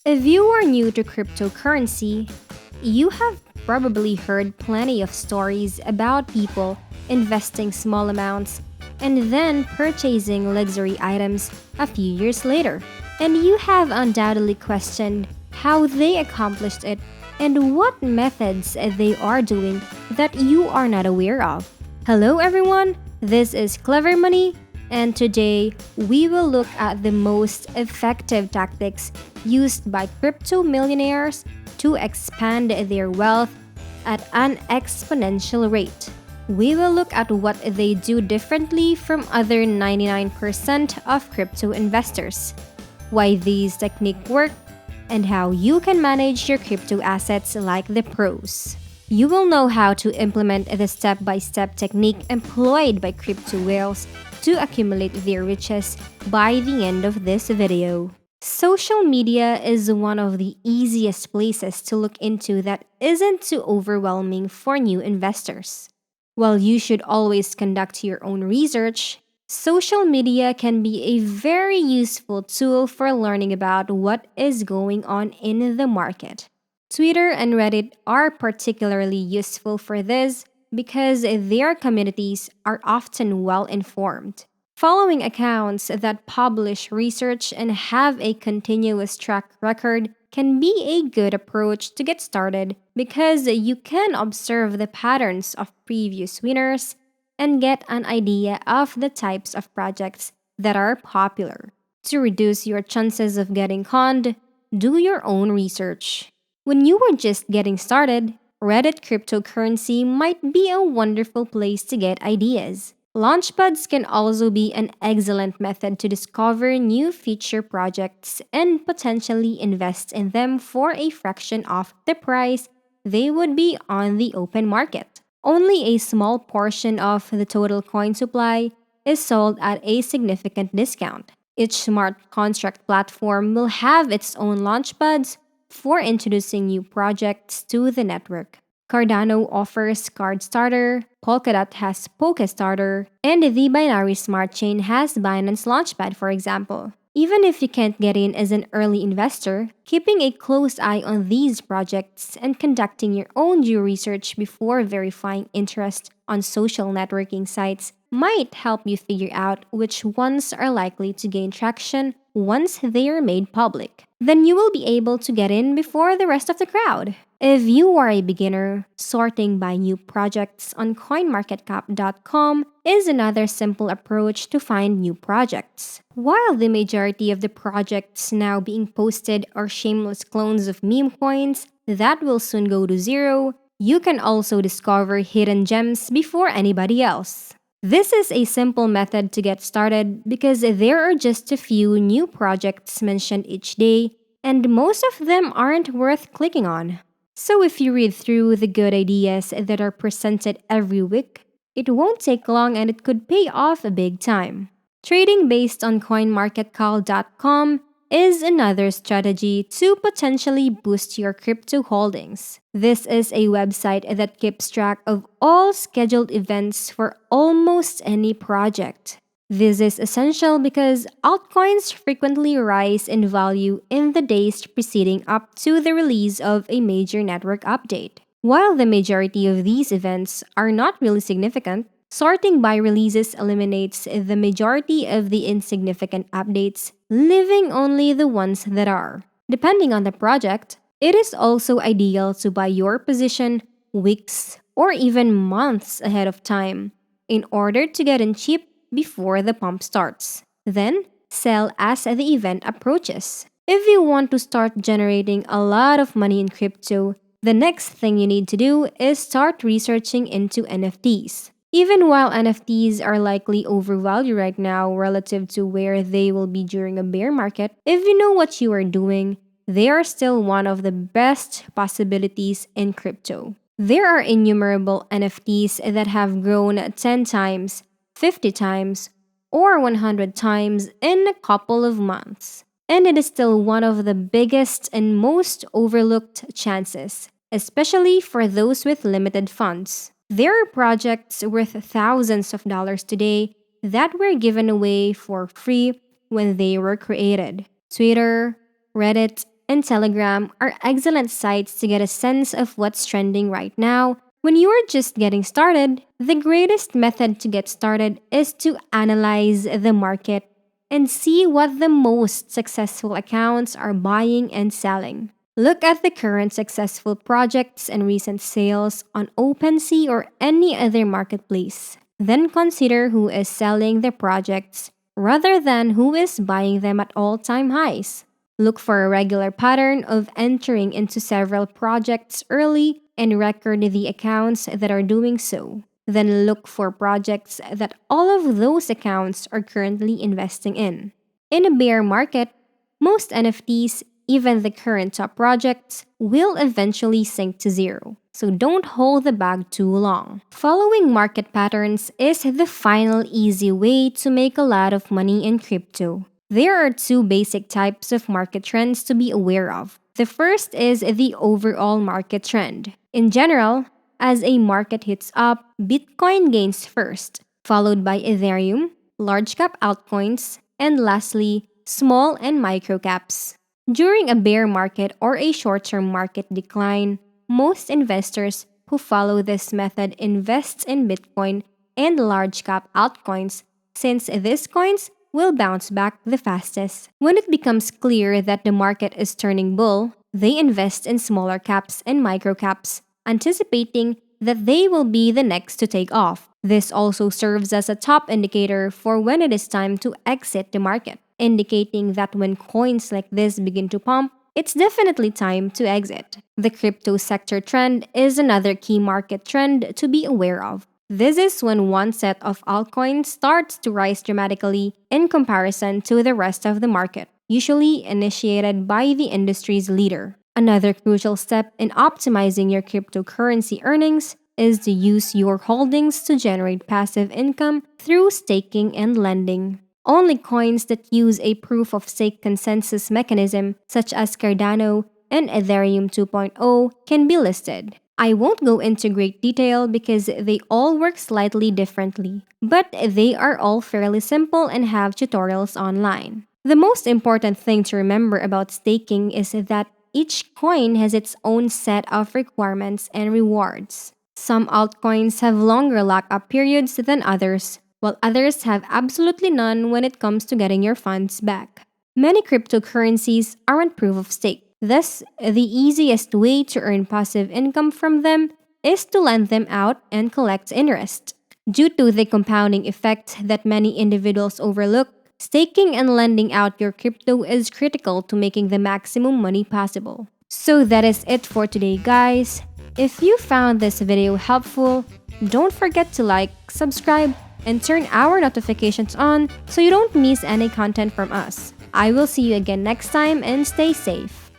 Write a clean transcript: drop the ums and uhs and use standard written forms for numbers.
If you are new to cryptocurrency, you have probably heard plenty of stories about people investing small amounts and then purchasing luxury items a few years later. And you have undoubtedly questioned how they accomplished it and what methods they are doing that you are not aware of. Hello, everyone. This is Clever Money, and today we will look at the most effective tactics used by crypto millionaires to expand their wealth at an exponential rate. We will look at what they do differently from other 99% of crypto investors, why these techniques work, and how you can manage your crypto assets like the pros. You will know how to implement the step by step technique employed by crypto whales to accumulate their riches by the end of this video. Social media is one of the easiest places to look into that isn't too overwhelming for new investors. While you should always conduct your own research, social media can be a very useful tool for learning about what is going on in the market. Twitter and Reddit are particularly useful for this because their communities are often well informed. Following accounts that publish research and have a continuous track record can be a good approach to get started because you can observe the patterns of previous winners and get an idea of the types of projects that are popular. To reduce your chances of getting conned, do your own research. When you are just getting started, Reddit cryptocurrency might be a wonderful place to get ideas. LaunchPads can also be an excellent method to discover new feature projects and potentially invest in them for a fraction of the price they would be on the open market. Only a small portion of the total coin supply is sold at a significant discount. Each smart contract platform will have its own launchpads for introducing new projects to the network. Cardano offers Card Starter, Polkadot has Starter, and the Binary Smart Chain has Binance Launchpad, for example. Even if you can't get in as an early investor, keeping a close eye on these projects and conducting your own due research before verifying interest on social networking sites might help you figure out which ones are likely to gain traction once they are made public. Then you will be able to get in before the rest of the crowd. If you are a beginner, sorting by new projects on coinmarketcap.com is another simple approach to find new projects. While the majority of the projects now being posted are shameless clones of meme coins that will soon go to zero, you can also discover hidden gems before anybody else. This is a simple method to get started because there are just a few new projects mentioned each day, and most of them aren't worth clicking on. So if you read through the good ideas that are presented every week, it won't take long and it could pay off a big time. Trading based on coinmarketcap.com is another strategy to potentially boost your crypto holdings. This is a website that keeps track of all scheduled events for almost any project. This is essential because altcoins frequently rise in value in the days preceding up to the release of a major network update. While the majority of these events are not really significant, sorting by releases eliminates the majority of the insignificant updates, leaving only the ones that are. Depending on the project, it is also ideal to buy your position weeks or even months ahead of time in order to get in cheap before the pump starts. Then, sell as the event approaches. If you want to start generating a lot of money in crypto, the next thing you need to do is start researching into NFTs. Even while NFTs are likely overvalued right now relative to where they will be during a bear market, if you know what you are doing, they are still one of the best possibilities in crypto. There are innumerable NFTs that have grown 10 times, 50 times, or 100 times in a couple of months. And it is still one of the biggest and most overlooked chances, especially for those with limited funds. There are projects worth thousands of dollars today that were given away for free when they were created. Twitter, Reddit, and Telegram are excellent sites to get a sense of what's trending right now. When you are just getting started, the greatest method to get started is to analyze the market and see what the most successful accounts are buying and selling. Look at the current successful projects and recent sales on OpenSea or any other marketplace. Then consider who is selling the projects rather than who is buying them at all-time highs. Look for a regular pattern of entering into several projects early and record the accounts that are doing so. Then look for projects that all of those accounts are currently investing in. In a bear market, most NFTs, even the current top projects, will eventually sink to zero. So don't hold the bag too long. Following market patterns is the final easy way to make a lot of money in crypto. There are two basic types of market trends to be aware of. The first is the overall market trend. In general, as a market hits up, Bitcoin gains first, followed by Ethereum, large cap altcoins, and lastly, small and micro caps. During a bear market or a short term market decline, most investors who follow this method invest in Bitcoin and large cap altcoins since these coins will bounce back the fastest. When it becomes clear that the market is turning bull, they invest in smaller caps and micro caps, anticipating that they will be the next to take off. This also serves as a top indicator for when it is time to exit the market, indicating that when coins like this begin to pump, it's definitely time to exit. The crypto sector trend is another key market trend to be aware of. This is when one set of altcoins starts to rise dramatically in comparison to the rest of the market, usually initiated by the industry's leader. Another crucial step in optimizing your cryptocurrency earnings is to use your holdings to generate passive income through staking and lending. Only coins that use a proof of stake consensus mechanism, such as Cardano and Ethereum 2.0, can be listed. I won't go into great detail because they all work slightly differently, but they are all fairly simple and have tutorials online. The most important thing to remember about staking is that each coin has its own set of requirements and rewards. Some altcoins have longer lockup periods than others, while others have absolutely none when it comes to getting your funds back. Many cryptocurrencies aren't proof of stake. Thus, the easiest way to earn passive income from them is to lend them out and collect interest. Due to the compounding effect that many individuals overlook, staking and lending out your crypto is critical to making the maximum money possible. So that is it for today, guys. If you found this video helpful, don't forget to like, subscribe, and turn our notifications on so you don't miss any content from us. I will see you again next time and stay safe.